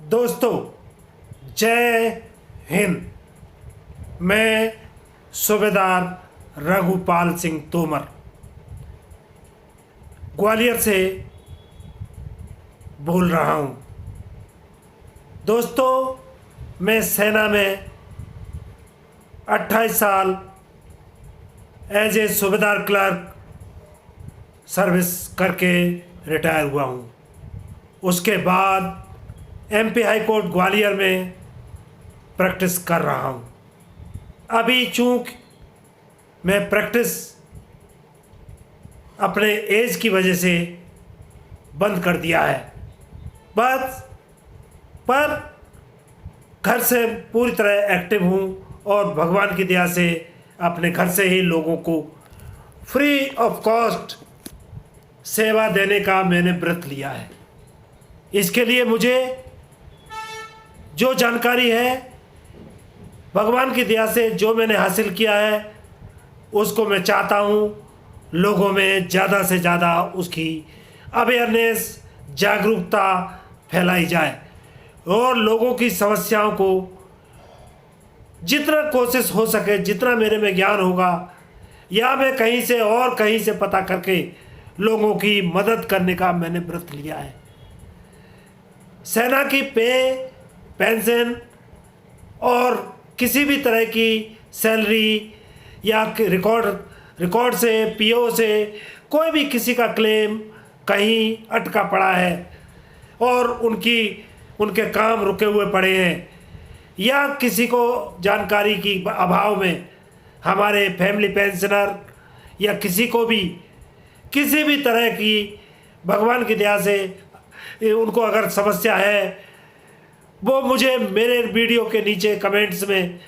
दोस्तों, जय हिंद। मैं सूबेदार रघुपाल सिंह तोमर ग्वालियर से बोल रहा हूँ। दोस्तों, मैं सेना में 28 साल एज ए सूबेदार क्लर्क सर्विस करके रिटायर हुआ हूँ। उसके बाद एमपी हाई कोर्ट ग्वालियर में प्रैक्टिस कर रहा हूँ। अभी चूँकि मैं प्रैक्टिस अपने एज की वजह से बंद कर दिया है, बस पर घर से पूरी तरह एक्टिव हूँ और भगवान की दया से अपने घर से ही लोगों को फ्री ऑफ कॉस्ट सेवा देने का मैंने व्रत लिया है। इसके लिए मुझे जो जानकारी है, भगवान की दया से जो मैंने हासिल किया है, उसको मैं चाहता हूँ लोगों में ज़्यादा से ज़्यादा उसकी अवेयरनेस, जागरूकता फैलाई जाए और लोगों की समस्याओं को जितना कोशिश हो सके, जितना मेरे में ज्ञान होगा या मैं कहीं से और कहीं से पता करके लोगों की मदद करने का मैंने व्रत लिया है। सेना की पेंशन और किसी भी तरह की सैलरी या रिकॉर्ड से, पीओ से कोई भी किसी का क्लेम कहीं अटका पड़ा है और उनके काम रुके हुए पड़े हैं या किसी को जानकारी की अभाव में हमारे फैमिली पेंशनर या किसी को भी किसी भी तरह की भगवान की दया से उनको अगर समस्या है, वो मुझे मेरे वीडियो के नीचे कमेंट्स में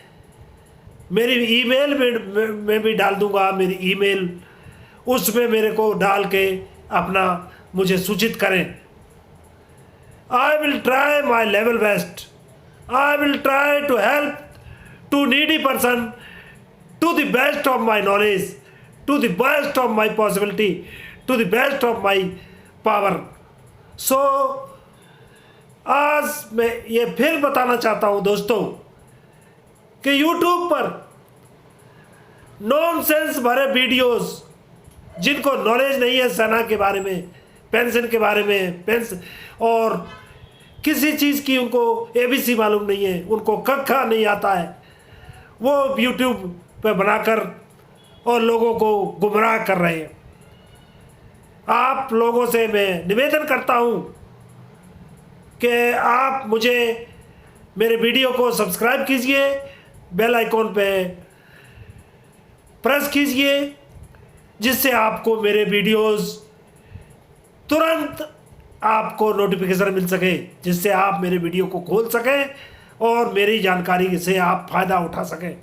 मेरी ईमेल में भी डाल दूंगा। मेरी ईमेल उसमें मेरे को डाल के अपना मुझे सूचित करें। I will try my level best. I will try to help to needy person to the best of my knowledge, to the best of my possibility, to the best of my power. So आज मैं ये फिर बताना चाहता हूँ दोस्तों कि YouTube पर नॉनसेंस भरे वीडियोस, जिनको नॉलेज नहीं है सेना के बारे में, पेंशन के बारे में, पेंशन और किसी चीज़ की उनको ABC मालूम नहीं है, उनको कक्का नहीं आता है, वो YouTube पे बनाकर और लोगों को गुमराह कर रहे हैं। आप लोगों से मैं निवेदन करता हूँ कि आप मुझे मेरे वीडियो को सब्सक्राइब कीजिए, बेल आइकॉन पे प्रेस कीजिए, जिससे आपको मेरे वीडियोस तुरंत आपको नोटिफिकेशन मिल सके, जिससे आप मेरे वीडियो को खोल सकें और मेरी जानकारी से आप फ़ायदा उठा सकें।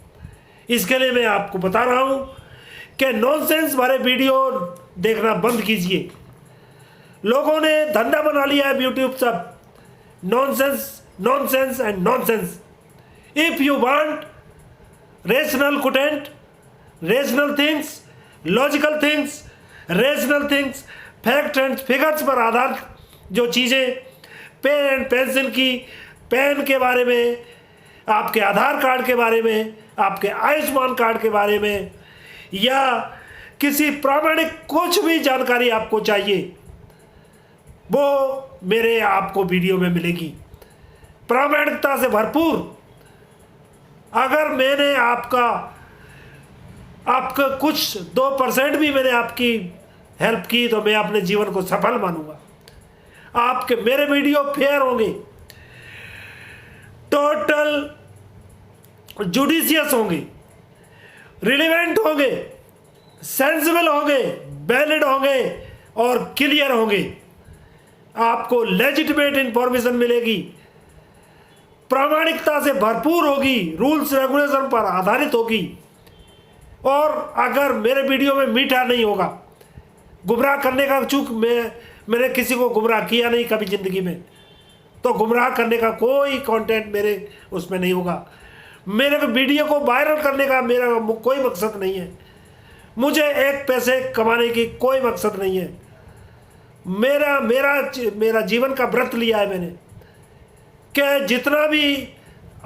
इसके लिए मैं आपको बता रहा हूँ कि नॉनसेंस भरे वीडियो देखना बंद कीजिए। लोगों ने धंधा बना लिया है यूट्यूब सब, nonsense and nonsense. If you want rational content, rational things, logical things, rational things, fact and figures पर आधारित जो चीज़ें, पेंशन की, पैन के बारे में, आपके आधार कार्ड के बारे में, आपके आयुष्मान कार्ड के बारे में या किसी प्रामाणिक कुछ भी जानकारी आपको चाहिए, वो मेरे आपको वीडियो में मिलेगी, प्रामाणिकता से भरपूर। अगर मैंने आपका कुछ 2% भी मैंने आपकी हेल्प की तो मैं अपने जीवन को सफल मानूंगा। आपके मेरे वीडियो फेयर होंगे, टोटल जुडिशियस होंगे, रिलेवेंट होंगे, सेंसिबल होंगे, वैलिड होंगे और क्लियर होंगे। आपको लेजिटिमेट इंफॉर्मेशन मिलेगी, प्रामाणिकता से भरपूर होगी, रूल्स रेगुलेशन पर आधारित होगी। और अगर मेरे वीडियो में मीठा नहीं होगा, गुमराह करने का, चूक मैंने किसी को गुमराह किया नहीं कभी ज़िंदगी में, तो गुमराह करने का कोई कंटेंट मेरे उसमें नहीं होगा। मेरे वीडियो को वायरल करने का मेरा कोई मकसद नहीं है। मुझे एक पैसे कमाने की कोई मकसद नहीं है। मेरा जीवन का व्रत लिया है मैंने कि जितना भी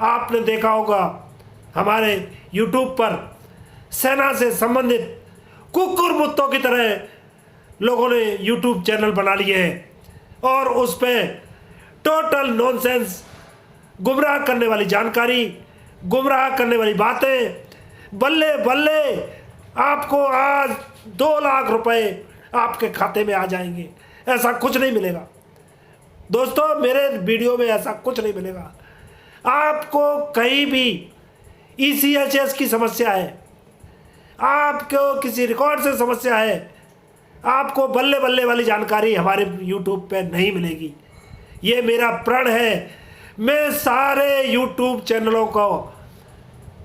आपने देखा होगा हमारे YouTube पर सेना से संबंधित कुकुर मुत्तों की तरह लोगों ने YouTube चैनल बना लिए हैं और उस पर टोटल नॉनसेंस, गुमराह करने वाली जानकारी, गुमराह करने वाली बातें, बल्ले बल्ले आपको आज 2 लाख रुपए आपके खाते में आ जाएंगे। ऐसा कुछ नहीं मिलेगा दोस्तों, मेरे वीडियो में ऐसा कुछ नहीं मिलेगा। आपको कहीं भी ECHS की समस्या है, आपको किसी रिकॉर्ड से समस्या है, आपको बल्ले बल्ले वाली जानकारी हमारे YouTube पे नहीं मिलेगी। ये मेरा प्रण है। मैं सारे YouTube चैनलों को,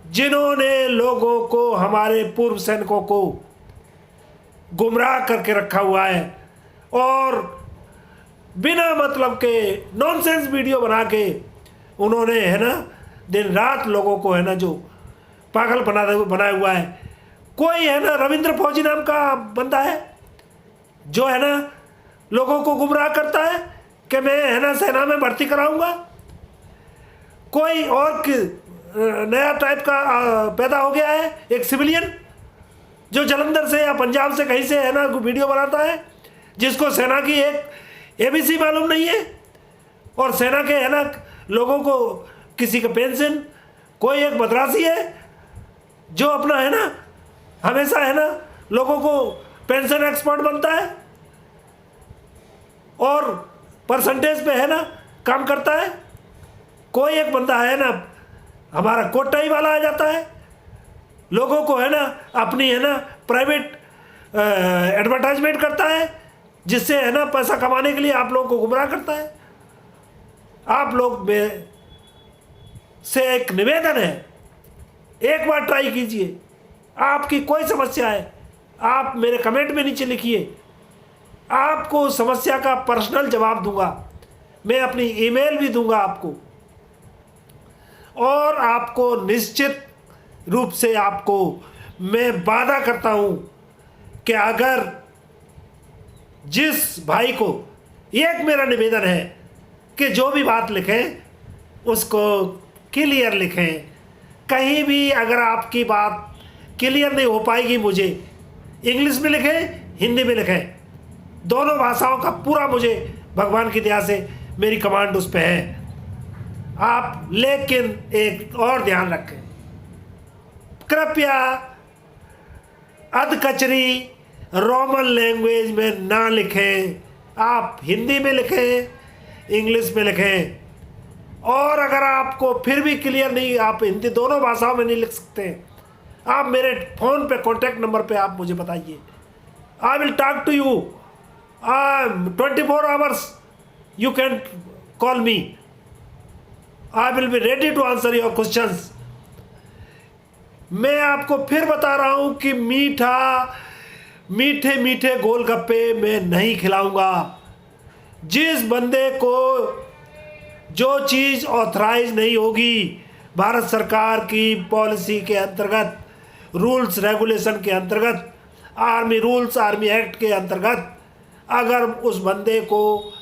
जिन्होंने लोगों को, हमारे पूर्व सैनिकों को गुमराह करके रखा हुआ है और बिना मतलब के नॉनसेंस वीडियो बना के उन्होंने है ना दिन रात लोगों को है ना जो पागल बनाया हुआ है। कोई है ना रविंद्र फौजी नाम का बंदा है जो है ना लोगों को गुमराह करता है कि मैं है ना सेना में भर्ती कराऊंगा। कोई और नया टाइप का पैदा हो गया है, एक सिविलियन जो जलंधर से या पंजाब से कहीं से है ना वीडियो बनाता है, जिसको सेना की एक ABC मालूम नहीं है और सेना के है ना लोगों को किसी का पेंशन। कोई एक मद्रासी है जो अपना है ना हमेशा है ना लोगों को पेंशन एक्सपर्ट बनता है और परसेंटेज पे है ना काम करता है। कोई एक बंदा है ना हमारा कोटाई वाला आ जाता है, लोगों को है ना अपनी है ना प्राइवेट एडवर्टाइजमेंट करता है, जिससे है ना पैसा कमाने के लिए आप लोगों को गुमराह करता है। आप लोग में से एक निवेदन है, एक बार ट्राई कीजिए। आपकी कोई समस्या है आप मेरे कमेंट में नीचे लिखिए, आपको समस्या का पर्सनल जवाब दूंगा। मैं अपनी ईमेल भी दूंगा आपको और आपको निश्चित रूप से आपको मैं वादा करता हूं कि अगर जिस भाई को, एक मेरा निवेदन है कि जो भी बात लिखें उसको क्लियर लिखें। कहीं भी अगर आपकी बात क्लियर नहीं हो पाएगी, मुझे इंग्लिश में लिखें, हिंदी में लिखें, दोनों भाषाओं का पूरा मुझे भगवान की दया से मेरी कमांड उस पर है। आप लेकिन एक और ध्यान रखें, कृपया अधकचरी रोमन लैंग्वेज में ना लिखें। आप हिंदी में लिखें, इंग्लिश में लिखें। और अगर आपको फिर भी क्लियर नहीं, आप हिंदी दोनों भाषाओं में नहीं लिख सकते, आप मेरे फ़ोन पे कॉन्टैक्ट नंबर पे आप मुझे बताइए। I will talk to you 24 hours, you can call me, I will be ready to answer your questions. मैं आपको फिर बता रहा हूं कि मीठे मीठे गोलगप्पे मैं नहीं खिलाऊंगा। जिस बंदे को जो चीज़ ऑथराइज नहीं होगी भारत सरकार की पॉलिसी के अंतर्गत, रूल्स रेगुलेशन के अंतर्गत, आर्मी रूल्स आर्मी एक्ट के अंतर्गत, अगर उस बंदे को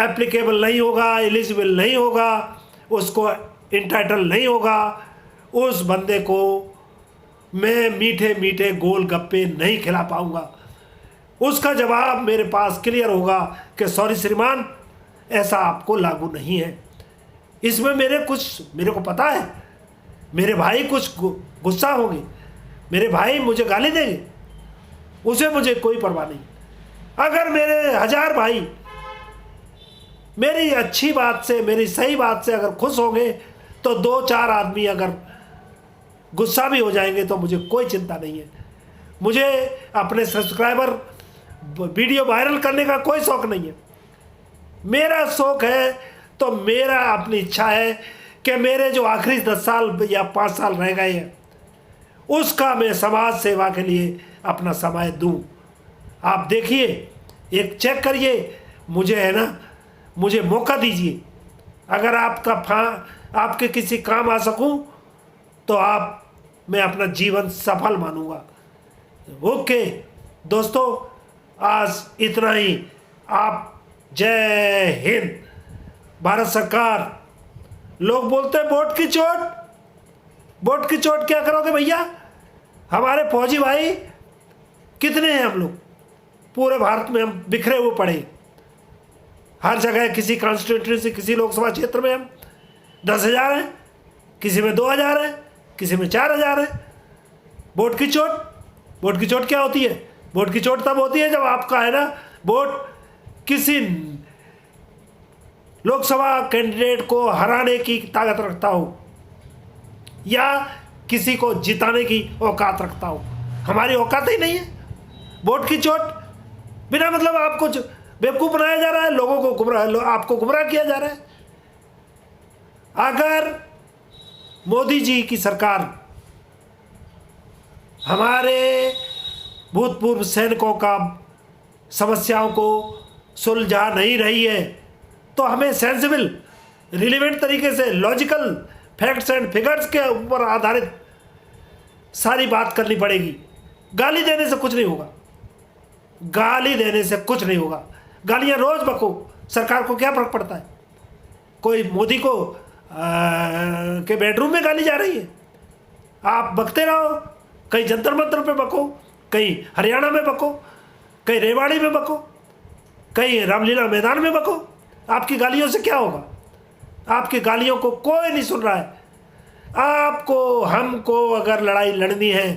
एप्लीकेबल नहीं होगा, एलिजिबल नहीं होगा, उसको इंटाइटल नहीं होगा, उस बंदे को मैं मीठे मीठे गोल गप्पे नहीं खिला पाऊंगा। उसका जवाब मेरे पास क्लियर होगा कि सॉरी श्रीमान, ऐसा आपको लागू नहीं है। इसमें मेरे को पता है मेरे भाई कुछ गुस्सा होंगे, मेरे भाई मुझे गाली देंगे, उसे मुझे कोई परवाह नहीं। अगर मेरे 1000 भाई मेरी अच्छी बात से, मेरी सही बात से अगर खुश होंगे तो 2-4 आदमी अगर गुस्सा भी हो जाएंगे तो मुझे कोई चिंता नहीं है। मुझे अपने सब्सक्राइबर वीडियो वायरल करने का कोई शौक़ नहीं है। मेरा शौक़ है तो मेरा अपनी इच्छा है कि मेरे जो आखिरी 10 साल या 5 साल रह गए हैं उसका मैं समाज सेवा के लिए अपना समय दूं। आप देखिए, एक चेक करिए, मुझे है ना, मुझे मौका दीजिए। अगर आपके किसी काम आ सकूं तो मैं अपना जीवन सफल मानूंगा। ओके दोस्तों, आज इतना ही। आप जय हिंद। भारत सरकार लोग बोलते हैं वोट की चोट, वोट की चोट क्या करोगे भैया? हमारे फौजी भाई कितने हैं हम लोग, पूरे भारत में हम बिखरे हुए पड़े, हर जगह किसी कॉन्स्टिट्यूंसी किसी लोकसभा क्षेत्र में हम 10,000 हैं, किसी में 2,000 है, किसी में 4,000 है। वोट की चोट, वोट की चोट क्या होती है? वोट की चोट तब होती है जब आपका है ना वोट किसी लोकसभा कैंडिडेट को हराने की ताकत रखता हो या किसी को जिताने की औकात रखता हो। हमारी औकात ही नहीं है। वोट की चोट, बिना मतलब आपको बेवकूफ़ बनाया जा रहा है, लोगों को गुमराह, आपको गुमराह किया जा रहा है। अगर मोदी जी की सरकार हमारे भूतपूर्व सैनिकों का समस्याओं को सुलझा नहीं रही है तो हमें सेंसिबल रिलेवेंट तरीके से लॉजिकल फैक्ट्स एंड फिगर्स के ऊपर आधारित सारी बात करनी पड़ेगी। गाली देने से कुछ नहीं होगा, गाली देने से कुछ नहीं होगा। गालियां रोज बको, सरकार को क्या फर्क पड़ता है? कोई मोदी को के बेडरूम में गाली जा रही है, आप बकते रहो। कहीं जंतर मंतर पे बको, कहीं हरियाणा में बको, कहीं रेवाड़ी में बको, कहीं रामलीला मैदान में बको। आपकी गालियों से क्या होगा? आपकी गालियों को कोई नहीं सुन रहा है। आपको हमको अगर लड़ाई लड़नी है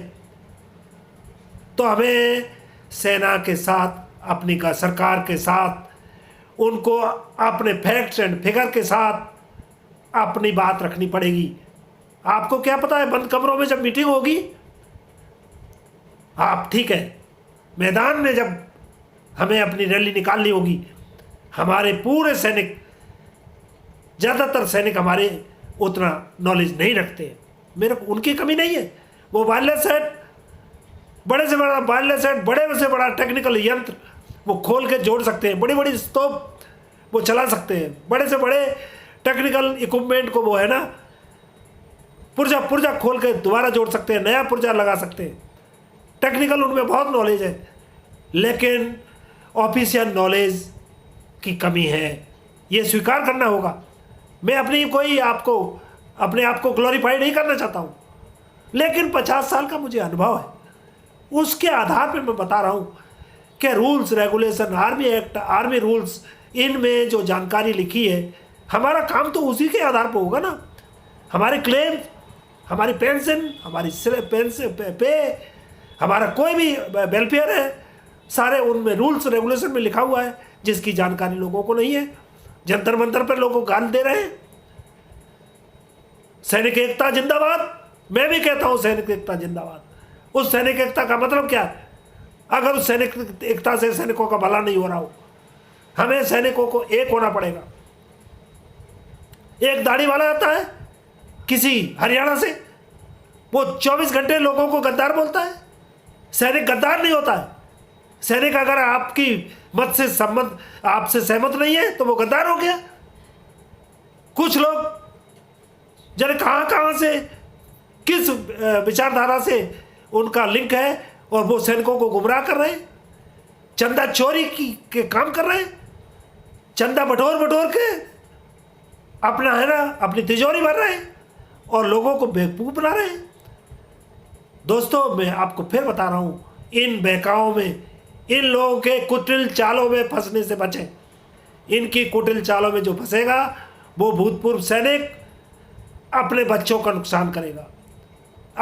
तो हमें सेना के साथ, अपनी का सरकार के साथ, उनको अपने फैक्ट्स एंड फिगर के साथ अपनी बात रखनी पड़ेगी। आपको क्या पता है, बंद कमरों में जब मीटिंग होगी, आप ठीक है, मैदान में जब हमें अपनी रैली निकालनी होगी, हमारे पूरे सैनिक, ज़्यादातर सैनिक हमारे उतना नॉलेज नहीं रखते हैं। मेरे को उनकी कमी नहीं है। वो वायरलेस सेट, बड़े से बड़ा वायरलेस सेट, बड़े से बड़ा टेक्निकल यंत्र वो खोल के जोड़ सकते हैं, बड़ी बड़ी तोप वो चला सकते हैं, बड़े से बड़े टेक्निकल इक्विपमेंट को वो है ना पुर्जा पुर्जा खोल के दोबारा जोड़ सकते हैं, नया पुर्जा लगा सकते हैं। टेक्निकल उनमें बहुत नॉलेज है, लेकिन ऑफिशियल नॉलेज की कमी है, ये स्वीकार करना होगा। मैं अपनी कोई आपको अपने आप को ग्लोरीफाई नहीं करना चाहता हूँ, लेकिन 50 साल का मुझे अनुभव है, उसके आधार पर मैं बता रहा हूँ कि rules regulation, army act, army rules, इनमें जो जानकारी लिखी है, हमारा काम तो उसी के आधार पर होगा ना। हमारे क्लेम, हमारी पेंशन, हमारी पेंशन पे, हमारा कोई भी वेलफेयर है, सारे उनमें रूल्स रेगुलेशन में लिखा हुआ है, जिसकी जानकारी लोगों को नहीं है। जंतर मंतर पर लोगों को गाली दे रहे हैं। सैनिक एकता जिंदाबाद, मैं भी कहता हूं सैनिक एकता जिंदाबाद। उस सैनिक एकता का मतलब क्या है? अगर उस सैनिक एकता से सैनिकों का भला नहीं हो रहा हो, हमें सैनिकों को एक होना पड़ेगा। एक दाढ़ी वाला आता है किसी हरियाणा से, वो 24 घंटे लोगों को गद्दार बोलता है। सैनिक गद्दार नहीं होता है। सैनिक अगर आपकी मत से संबंध, आपसे सहमत नहीं है तो वो गद्दार हो गया। कुछ लोग जाने कहां से, किस विचारधारा से उनका लिंक है, और वो सैनिकों को गुमराह कर रहे हैं, चंदा चोरी के काम कर रहे हैं, चंदा बटोर के अपना है ना अपनी तिजोरी भर रहे हैं और लोगों को बेवकूफ बना रहे हैं। दोस्तों, मैं आपको फिर बता रहा हूं, इन बहकाओं में, इन लोगों के कुटिल चालों में फंसने से बचें। इनकी कुटिल चालों में जो फंसेगा वो भूतपूर्व सैनिक अपने बच्चों का नुकसान करेगा।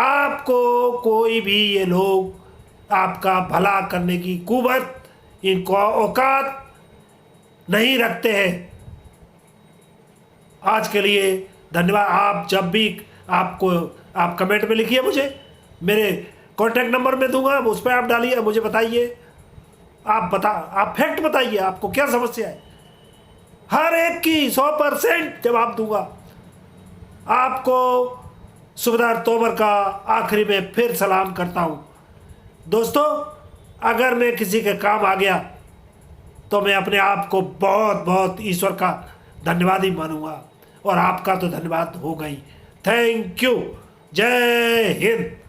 आपको कोई भी ये लोग आपका भला करने की कुवत, इनको औकात नहीं रखते हैं। आज के लिए धन्यवाद। आप जब भी आप कमेंट में लिखिए, मुझे मेरे कॉन्टैक्ट नंबर में दूंगा, उस पर आप डालिए, मुझे बताइए, आप फैक्ट बताइए, आपको क्या समस्या है। हर एक की 100% जवाब दूंगा। आपको सुबेदार तोमर का आखिरी में फिर सलाम करता हूं। दोस्तों, अगर मैं किसी के काम आ गया तो मैं अपने आप को बहुत बहुत ईश्वर का धन्यवाद ही मानूंगा, और आपका तो धन्यवाद हो गई। Thank you. जय हिंद।